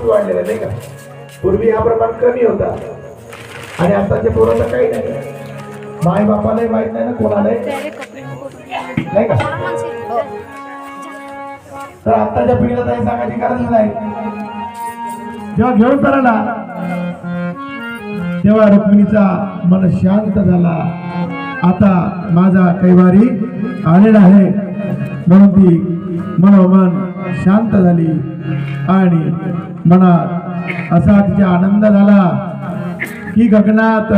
वाढलेला नाही का? पूर्वी हा प्रमाण कमी होता आणि आताच्या पोरांना काही नाही. माय बापालाही माहित नाही ना कोणालाही नाही का? तर आताच्या पिढीला काही सांगायची गरज नाही. जेव्हा घेऊन करायला तेव्हा रुक्मिणीचा मन शांत झाला. आता माझा कैवारी आलेला आहे म्हणून ती मनोमन शांत झाली आणि मनात असा तिचा आनंद झाला की गगनात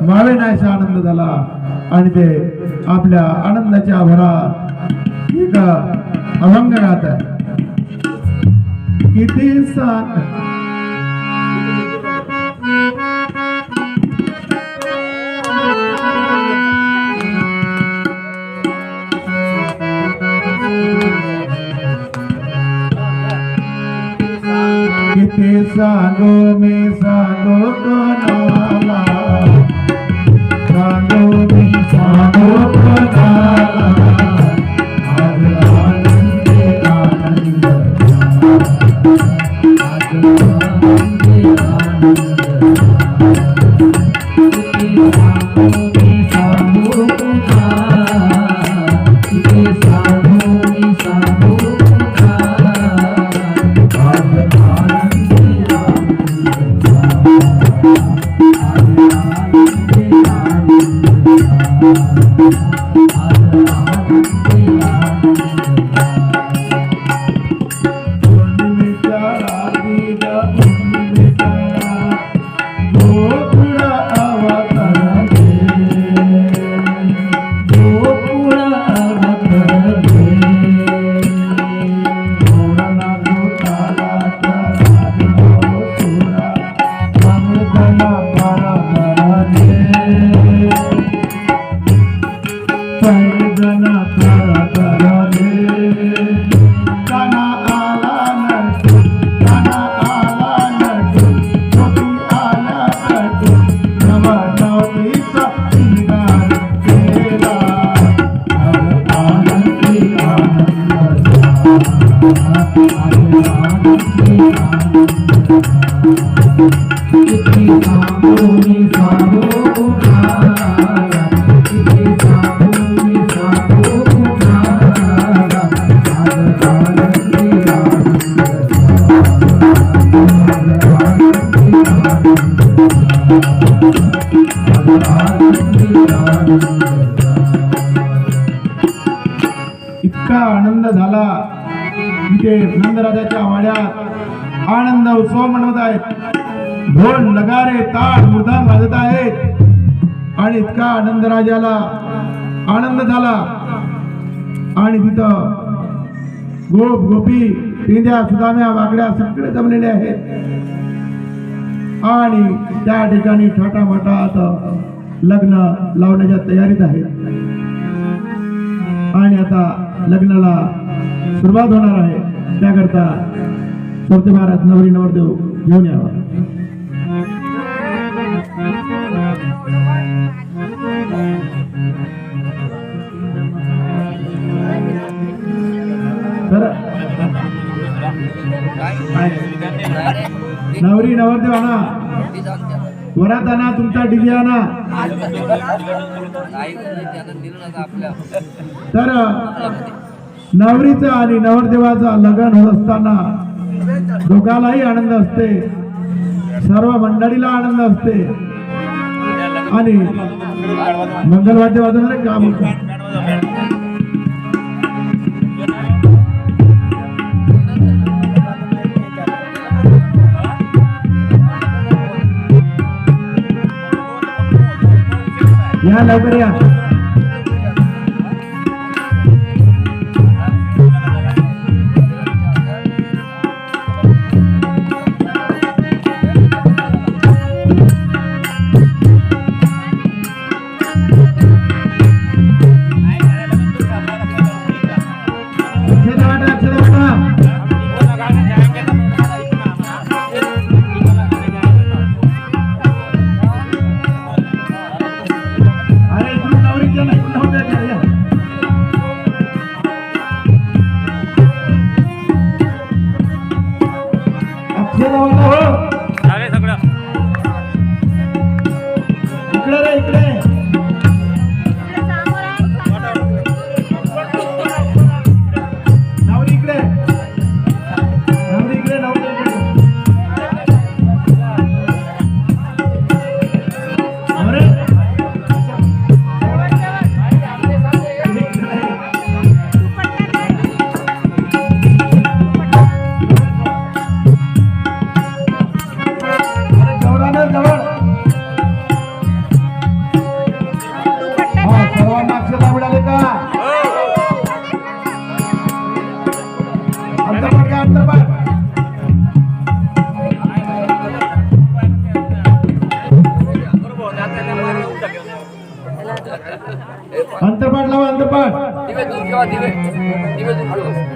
मावेनासा आनंद झाला आणि ते आपल्या आनंदाच्या भरात एक अभंग गात आहे. किती किती सांगो मी सांगो कोणाला, सांगो मी सांगो कोणाला, आज आनंदी आनंद, आज आनंदी आनंद, किती सांगो मी सांगो कोणाला, किती सांगो मी सांगो इतका आनंद झाला. इथे नंदराजाच्या वाड्यात आनंद उत्सव मनवत आहेत. ढोल नगारे ताट मृदंग वाजत आहेत आणि इतका आनंद राजाला आनंद झाला. आणि तिथं गोप गोपी पेंद्या सुदाम्या वाकड्या सगळे जमलेले आहेत आणि त्या ठिकाणी थाटामाटात लग्न लावण्याच्या तयारीत आहेत. आणि आता लग्नाला सुरुवात होणार आहे. त्याकरता सोबती महाराज नवरी नवरदेव घेऊन यावा. नवरी नवरदेव आणा, वरात आणा, तुमचा डीजे आणा. तर नवरीचं आणि नवरदेवाचं लग्न होत असताना दोघालाही आनंद असते, सर्व मंडळीला आनंद असते आणि मंगलवाद्य वाजवणारे काम होतं. या लवकर या. अरे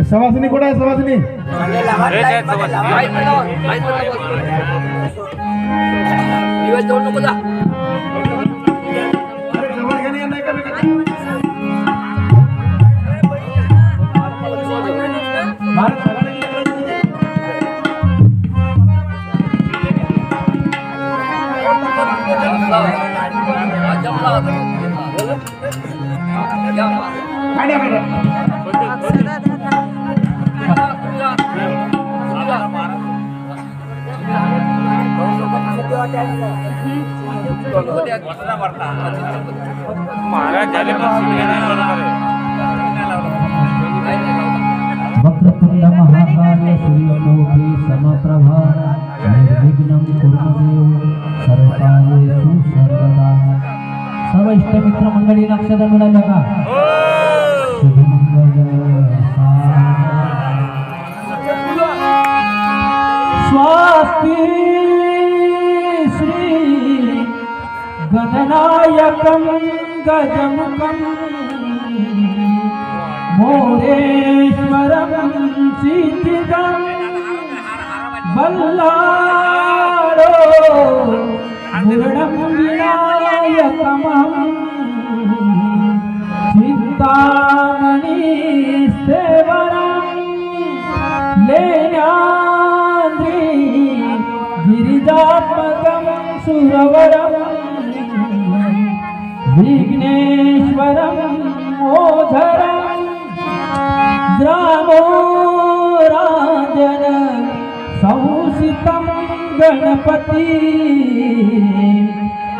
सवासनी कुठे आहे सवासनी? वक्रतुंड महाकाय सूर्यकोटि समप्रभा निर्विघ्नं कुरु देव सर्वकार्येषु सर्वदा. सर्व इष्टमित्र मंडळी नक्षत्र मिळालं का? स्वास्ति श्री गणनायकं गजमुखं मोरेश्वरं सिद्धिदं बल्लारो मुरणं विनायकमं चिन्तामणि सेवनं लेण्याद्रि गिरिजात्मकं सुरवरं विघ्नेश्वरं मोधरं ग्रामो राजन संसितं गणपति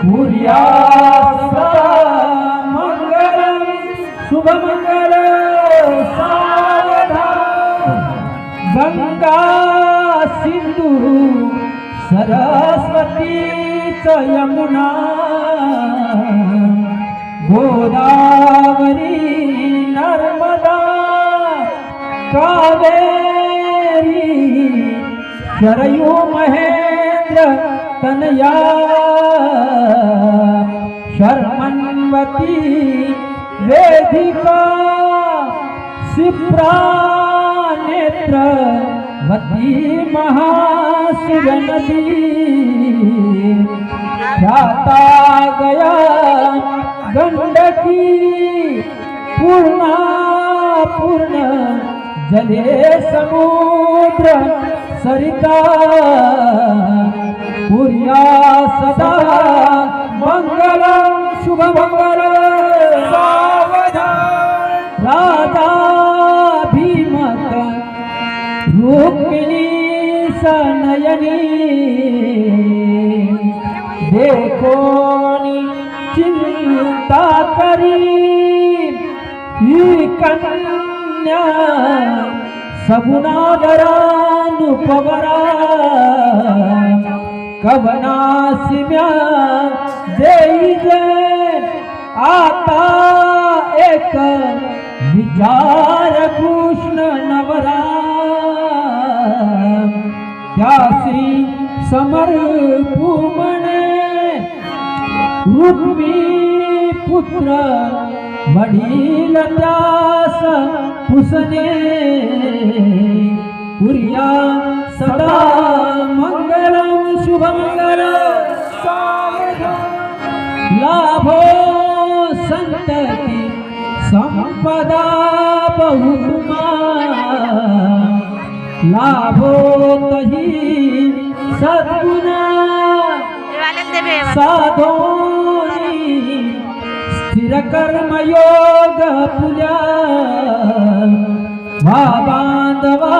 कुर्यात् मंगलं शुभमंगल सावधान. गंगा सिंधु सरस्वती च यमुना गोदावरी नर्मदा कावेरी शरयू महेंद्र तनया शर्मन्वती वेदिका शिप्रा नेत्रवती महाशिवनदी ख्याता गया गंडकी पूर्णा पूर्ण जले समुद्र सरिता कुर्या सदा मंगलं शुभमंगलं सावधान. राधा भीमक रुक्मिणी सनयनी देखोनी चिंता करी ही कन्या सगुणाधरानुपवरा कवनासिम्या देई जय आता एक विचार कृष्ण नवरा त्यासी समर्पू म्हणे रुक्मी पुत्र वडील त्यास पुसने कुर्या सदा मंगलं शुभमंगलं लाभो संतति संपदा बहुमा लाभो तही सद्गुणा साधोनी स्थिर कर्मयोग पूजा वा बांधवा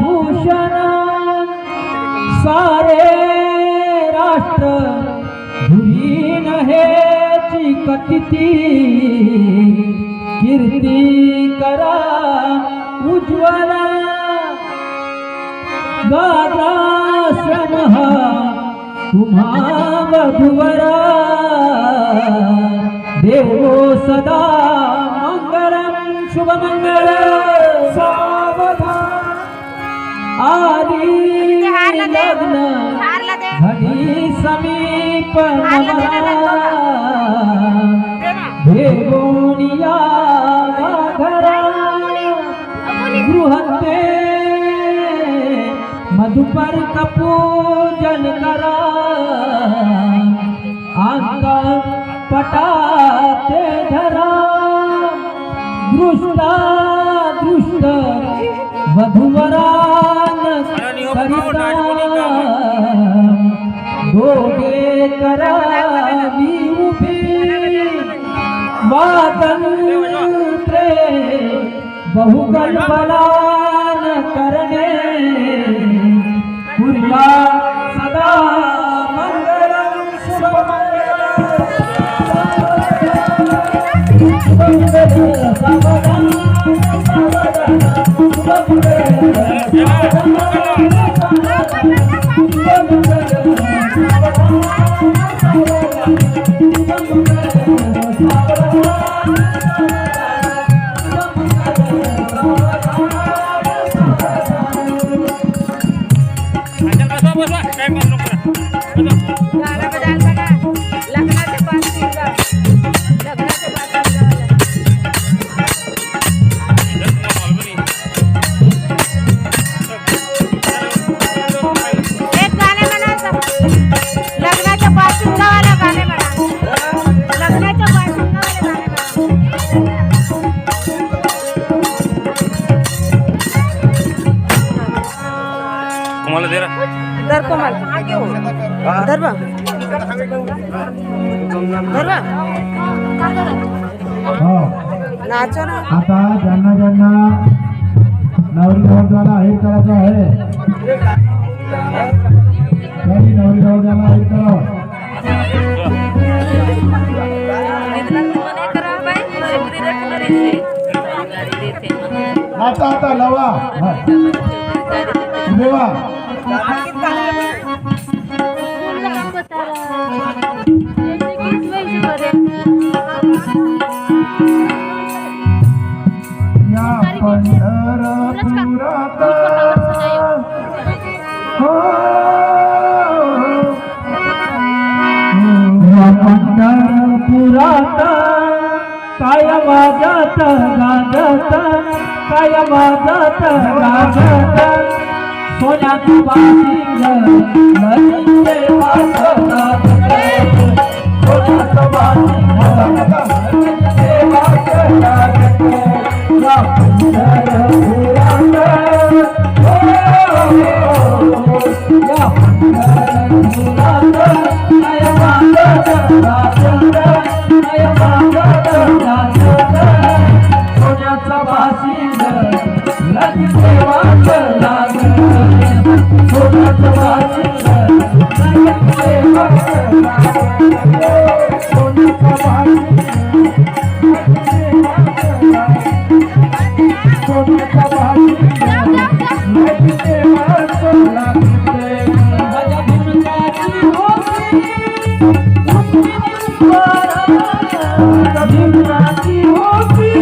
भूषण सारे राष्ट्र धुरीन हेची कथिती कीर्ती करा उज्ज्वला गात्राश्रम तुम्हा वधुवरा देवो सदा मंगलं शुभमंगलं सावधान. आदि लग्न घडी समीप देवोनिया पर कपूजन करा अंग पटाते धरा दृष्टा दृष्ट वधुवरान करिता दोघे करावी उभी वादंत्रे बहुकल्पनान करणे पुर्या सदा मंगलम दर कमल दर बा हो नाचो ना आता ज्यांना ज्यांना नवरी नवरदेवाला आहेर करायचं आहे त्यांनी नवरी नवरदेवाला आहेर करावं. आता आता लावा देवा या पंढरपुरात हो पंढरपुरात काय वाजत गाजत काय वाजत गाजत सोन्याची बाशिंग ललिते वाजत सोन्याचं बाशिंग ललिते वाजत या पंढरपुरात या पंढरपुरात काय वाजत गाजत काय वाजत गाजत सोन्याचा बाशिंग ललिते वाजत सोन्याचा बाशिंग ललिते वाजत सोन्याचा बाशिंग सोन्याचा बाशिंग ललिते वाजत राजा भीमकाची होती भीमकाची होती